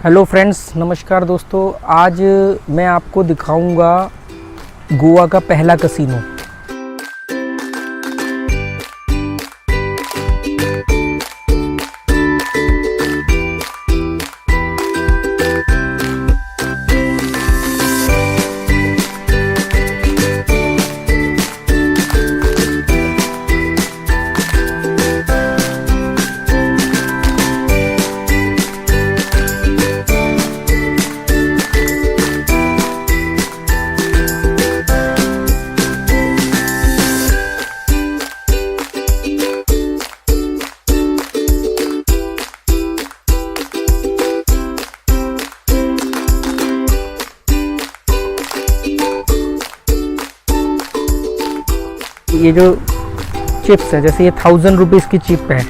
Hello friends, नमस्कार दोस्तों। आज मैं आपको दिखाऊंगा गोवा का पहला कसिनो। ये जो चिप्स है, जैसे ये 1000 रुपीज़ की चिप है।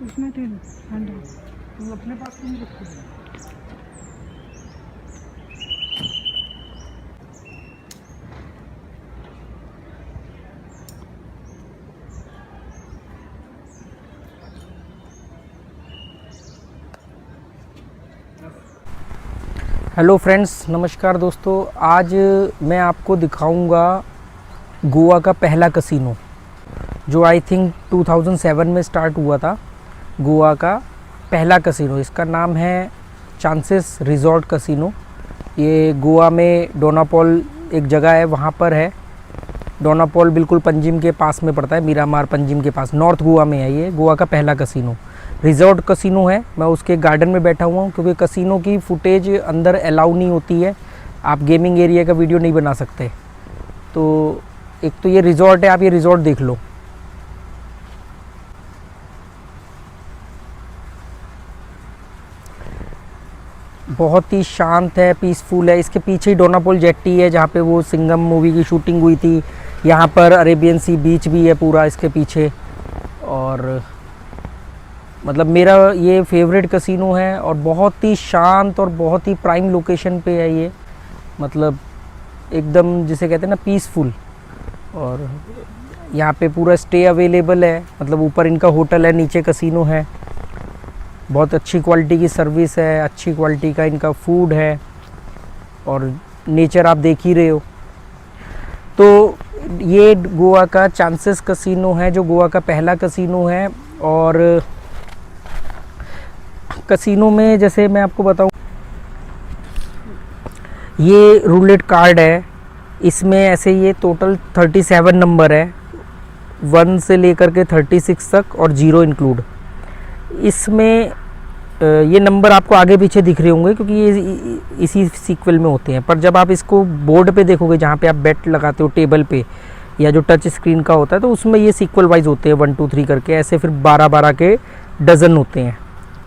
उसमें थे 100 तो अपने पास नहीं रखते थे। हेलो फ्रेंड्स, नमस्कार दोस्तों। आज मैं आपको दिखाऊंगा गोवा का पहला कसिनो, जो आई थिंक 2007 में स्टार्ट हुआ था। गोवा का पहला कसिनो, इसका नाम है चांसेस रिजॉर्ट कसिनो। ये गोवा में डोनापोल एक जगह है, वहाँ पर है। डोनापोल बिल्कुल पंजिम के पास में पड़ता है, मीरामार पंजिम के पास, नॉर्थ गोवा में है। ये गोवा का पहला कसिनो रिजॉर्ट कसिनो है। मैं उसके गार्डन में बैठा हुआ हूँ, क्योंकि कसिनो की फुटेज अंदर अलाउ नहीं होती है। आप गेमिंग एरिया का वीडियो नहीं बना सकते। तो एक तो ये रिजॉर्ट है, आप ये रिजॉर्ट देख लो। बहुत ही शांत है, पीसफुल है। इसके पीछे ही डोनापोल जेट्टी है, जहाँ पे वो सिंघम मूवी की शूटिंग हुई थी। यहाँ पर अरेबियन सी बीच भी है पूरा इसके पीछे। और मतलब मेरा ये फेवरेट कसिनो है, और बहुत ही शांत और बहुत ही प्राइम लोकेशन पे है ये। मतलब एकदम जिसे कहते हैं ना, पीसफुल। और यहाँ पे पूरा स्टे अवेलेबल है, मतलब ऊपर इनका होटल है, नीचे कसिनो है। बहुत अच्छी क्वालिटी की सर्विस है, अच्छी क्वालिटी का इनका फूड है, और नेचर आप देख ही रहे हो। तो ये गोवा का चांसेस कसिनो है, जो गोवा का पहला कसिनो है। और कसिनो में जैसे मैं आपको बताऊं, ये रूलेट कार्ड है। इसमें ऐसे ये टोटल 37 नंबर है, 1 से लेकर के 36 तक, और 0 इंक्लूड। इसमें ये नंबर आपको आगे पीछे दिख रहे होंगे, क्योंकि ये इसी सीक्वल में होते हैं। पर जब आप इसको बोर्ड पे देखोगे, जहाँ पे आप बेट लगाते हो टेबल पे, या जो टच स्क्रीन का होता है, तो उसमें ये सीक्वल वाइज होते हैं, 1 2 3 करके। ऐसे फिर 12-12 के डज़न होते हैं।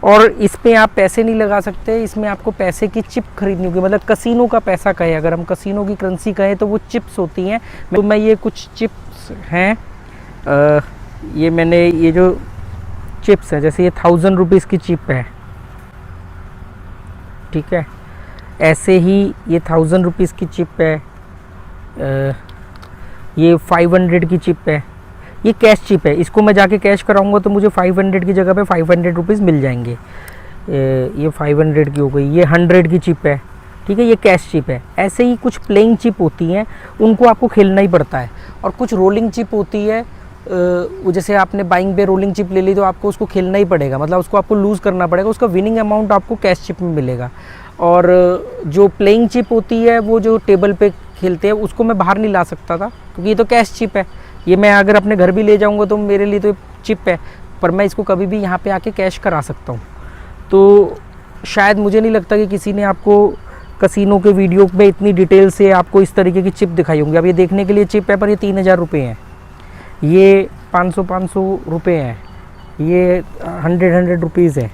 और इस पर आप पैसे नहीं लगा सकते, इसमें आपको पैसे की चिप खरीदनी होगी। मतलब कसिनो का पैसा कहे, अगर हम कसिनो की करेंसी कहें, तो वो चिप्स होती हैं। तो मैं ये कुछ चिप्स हैं, ये मैंने ये जो चिप्स है, जैसे ये 1000 रुपीज़ की चिप है, ठीक है। ऐसे ही ये 1000 रुपीज़ की चिप है, ये 500 की चिप है। ये कैश चिप है, इसको मैं जाके कैश कराऊंगा तो मुझे 500 की जगह पे 500 रुपीज़ मिल जाएंगे। ये 500 की हो गई। ये 100 की चिप है, ठीक है, ये कैश चिप है। ऐसे ही कुछ प्लेइंग चिप होती हैं, उनको आपको खेलना ही पड़ता है। और कुछ रोलिंग चिप होती है, जैसे आपने बाइंग पे रोलिंग चिप ले ली, तो आपको उसको खेलना ही पड़ेगा, मतलब उसको आपको लूज़ करना पड़ेगा। उसका विनिंग अमाउंट आपको कैश चिप में मिलेगा। और जो प्लेइंग चिप होती है, वो जो टेबल पे खेलते हैं, उसको मैं बाहर नहीं ला सकता था, क्योंकि ये तो कैश चिप है। ये मैं अगर अपने घर भी ले जाऊंगा तो मेरे लिए तो चिप है, पर मैं इसको कभी भी यहाँ पे आके कैश करा सकता हूँ। तो शायद मुझे नहीं लगता कि किसी ने आपको कसिनो के वीडियो में इतनी डिटेल से आपको इस तरीके की चिप दिखाई होंगी। अब ये देखने के लिए चिप है, पर ये 3000 रुपये हैं, ये 500 रुपये हैं, ये 100 रुपीज़ है।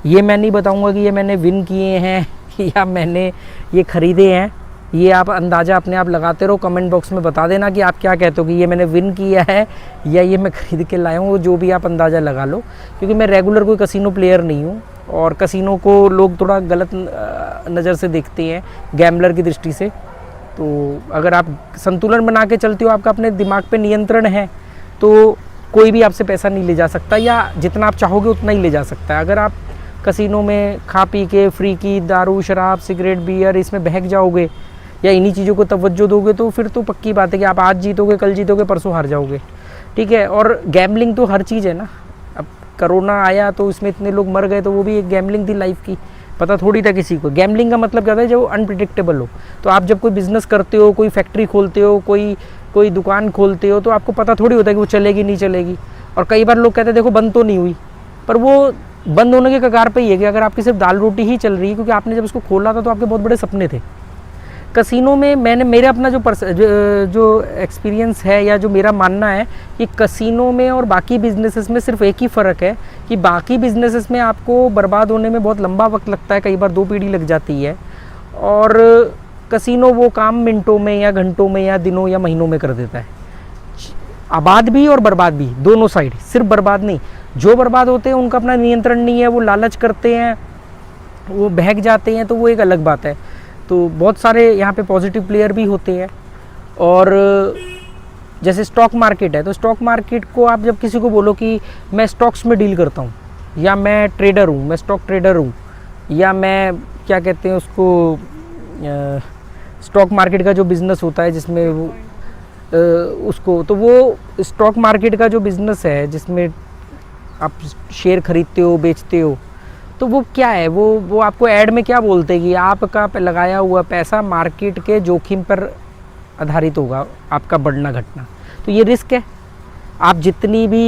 ये मैं नहीं बताऊंगा कि ये मैंने विन किए हैं या मैंने ये ख़रीदे हैं। ये आप अंदाज़ा अपने आप लगाते रहो, कमेंट बॉक्स में बता देना कि आप क्या कहते हो कि ये मैंने विन किया है या ये मैं ख़रीद के लाया हूँ। जो भी आप अंदाज़ा लगा लो, क्योंकि मैं रेगुलर कोई कसिनो प्लेयर नहीं हूँ और कसिनो को लोग थोड़ा गलत नज़र से देखते हैं गैम्बलर की दृष्टि से। तो अगर आप संतुलन बना के चलते हो, आपका अपने दिमाग पे नियंत्रण है, तो कोई भी आपसे पैसा नहीं ले जा सकता, या जितना आप चाहोगे उतना ही ले जा सकता है। अगर आप कसिनो में खा पी के फ्री की दारू शराब सिगरेट बियर इसमें बहक जाओगे या इन्हीं चीज़ों को तवज्जो दोगे, तो फिर तो पक्की बात है कि आप आज जीतोगे, कल जीतोगे, परसों हार जाओगे। ठीक है, और गैम्बलिंग तो हर चीज़ है ना। अब कोरोना आया तो इसमें इतने लोग मर गए, तो वो भी एक गैम्बलिंग थी लाइफ की, पता थोड़ी था किसी को। गैम्बलिंग का मतलब क्या था, जो अनप्रिडिक्टेबल हो। तो आप जब कोई बिज़नेस करते हो, कोई फैक्ट्री खोलते हो, कोई दुकान खोलते हो, तो आपको पता थोड़ी होता है कि वो चलेगी नहीं चलेगी। और कई बार लोग कहते हैं देखो बंद तो नहीं हुई, पर वो बंद होने के कगार पे ही है कि अगर आपकी सिर्फ दाल रोटी ही चल रही है, क्योंकि आपने जब उसको खोला था तो आपके बहुत बड़े सपने थे। कसिनो में मेरे अपना जो एक्सपीरियंस है या जो मेरा मानना है कि कसिनो में और बाकी बिजनेसेस में सिर्फ एक ही फ़र्क है कि बाकी बिजनेसेस में आपको बर्बाद होने में बहुत लंबा वक्त लगता है, कई बार 2 पीढ़ी लग जाती है, और कसिनो वो काम मिनटों में या घंटों में या दिनों या महीनों में कर देता है। आबाद भी और बर्बाद भी, दोनों साइड, सिर्फ बर्बाद नहीं। जो बर्बाद होते हैं उनका अपना नियंत्रण नहीं है, वो लालच करते हैं, वो बहक जाते हैं, तो वो एक अलग बात है। तो बहुत सारे यहाँ पे पॉजिटिव प्लेयर भी होते हैं। और जैसे स्टॉक मार्केट है, तो स्टॉक मार्केट को आप जब किसी को बोलो कि मैं स्टॉक्स में डील करता हूँ, या मैं ट्रेडर हूँ, मैं स्टॉक ट्रेडर हूँ, या मैं क्या कहते हैं उसको, स्टॉक मार्केट का जो बिज़नेस होता है जिसमें वो उसको, तो वो स्टॉक मार्केट का जो बिज़नेस है जिसमें आप शेयर खरीदते हो बेचते हो, तो वो क्या है, वो आपको ऐड में क्या बोलते हैं कि आपका लगाया हुआ पैसा मार्केट के जोखिम पर आधारित होगा, आपका बढ़ना घटना। तो ये रिस्क है। आप जितनी भी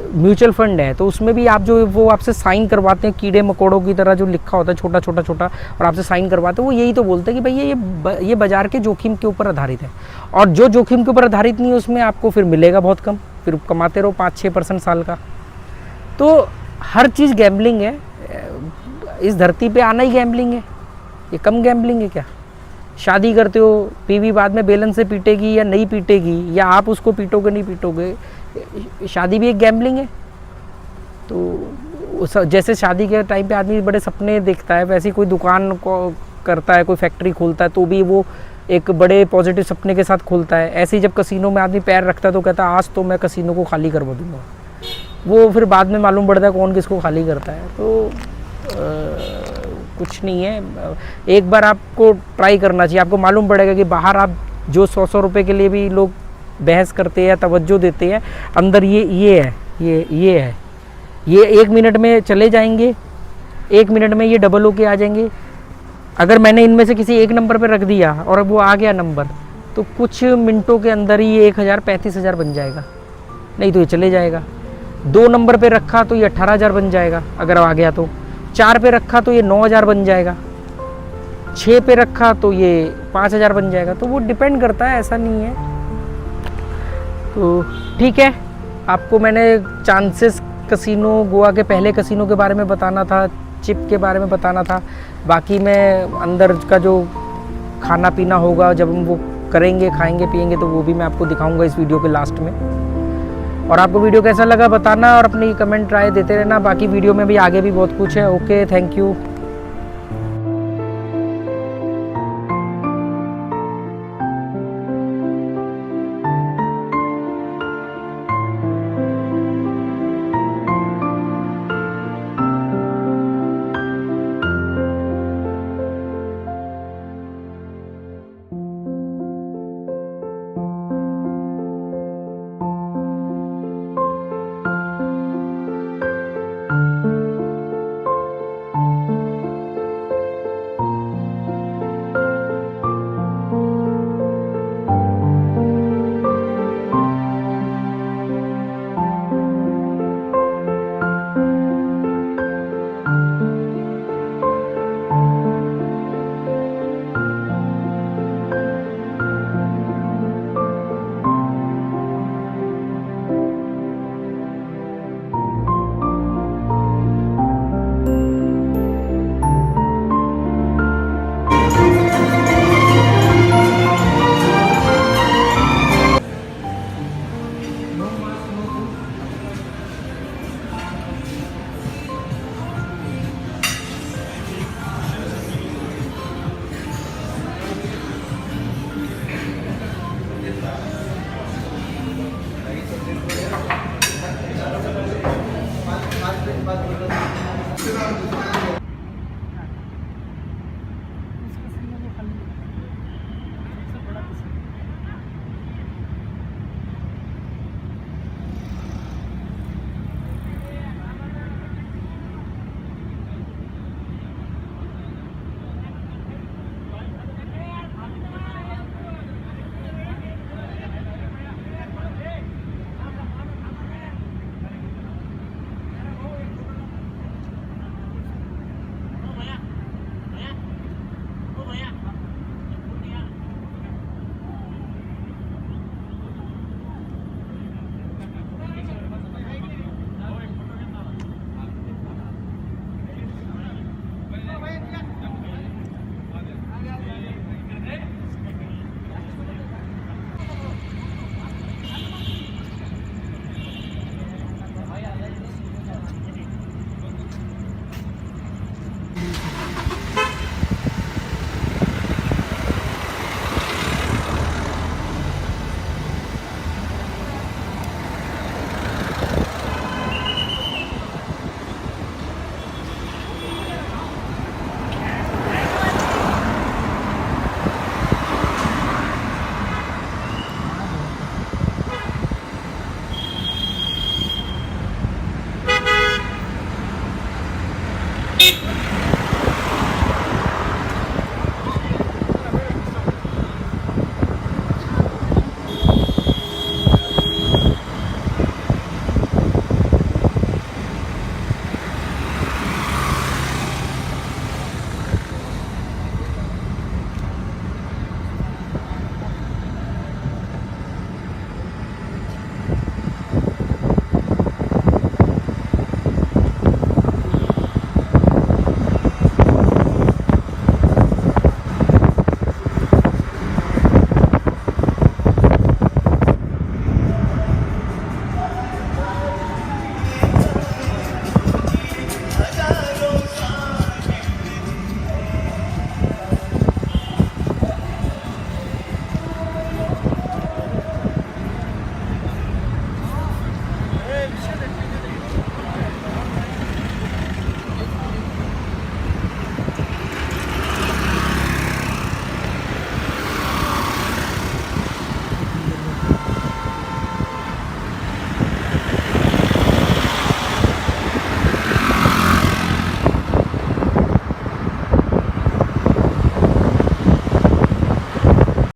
म्यूचुअल फंड है, तो उसमें भी आप जो वो आपसे साइन करवाते हैं कीड़े मकोड़ों की तरह, जो लिखा होता है छोटा छोटा छोटा, और आपसे साइन करवाते हैं, वो यही तो बोलते हैं कि भाई ये बाज़ार के जोखिम के ऊपर आधारित है। और जो जोखिम के ऊपर आधारित नहीं है उसमें आपको फिर मिलेगा बहुत कम, फिर कमाते रहो 5-6% साल का। तो हर चीज़ गैम्बलिंग है। इस धरती पे आना ही गैम्बलिंग है। ये कम गैम्बलिंग है क्या? शादी करते हो, बीवी बाद में बेलन से पीटेगी या नहीं पीटेगी, या आप उसको पीटोगे नहीं पीटोगे, शादी भी एक गैम्बलिंग है। तो जैसे शादी के टाइम पे आदमी बड़े सपने देखता है, वैसे ही कोई दुकान को करता है, कोई फैक्ट्री खोलता है, तो भी वो एक बड़े पॉजिटिव सपने के साथ खोलता है। ऐसे ही जब कसिनो में आदमी पैर रखता है तो कहता है आज तो मैं कसिनो को खाली करवा दूंगा। वो फिर बाद में मालूम पड़ता है कौन किसको खाली करता है। तो कुछ नहीं है, एक बार आपको ट्राई करना चाहिए। आपको मालूम पड़ेगा कि बाहर आप जो 100 रुपये के लिए भी लोग बहस करते हैं, तवज्जो देते हैं, अंदर ये है, ये 1 मिनट में चले जाएंगे, 1 मिनट में ये डबल होके आ जाएंगे। अगर मैंने इनमें से किसी एक नंबर पर रख दिया और वो आ गया नंबर, तो कुछ मिनटों के अंदर ही ये 1000 35,000 बन जाएगा, नहीं तो ये चले जाएगा। 2 नंबर पे रखा तो ये 18,000 बन जाएगा अगर आ गया तो, 4 पे रखा तो ये 9,000 बन जाएगा, 6 पे रखा तो ये 5,000 बन जाएगा। तो वो डिपेंड करता है, ऐसा नहीं है। तो ठीक है, आपको मैंने चांसेस कसिनो, गोवा के पहले कसिनो के बारे में बताना था, चिप के बारे में बताना था। बाकी मैं अंदर का जो खाना पीना होगा, जब हम वो करेंगे, खाएंगे पिएंगे, तो वो भी मैं आपको दिखाऊंगा इस वीडियो के लास्ट में। और आपको वीडियो कैसा लगा बताना, और अपनी कमेंट राय देते रहना। बाकी वीडियो में भी आगे भी बहुत कुछ है। Okay, thank you.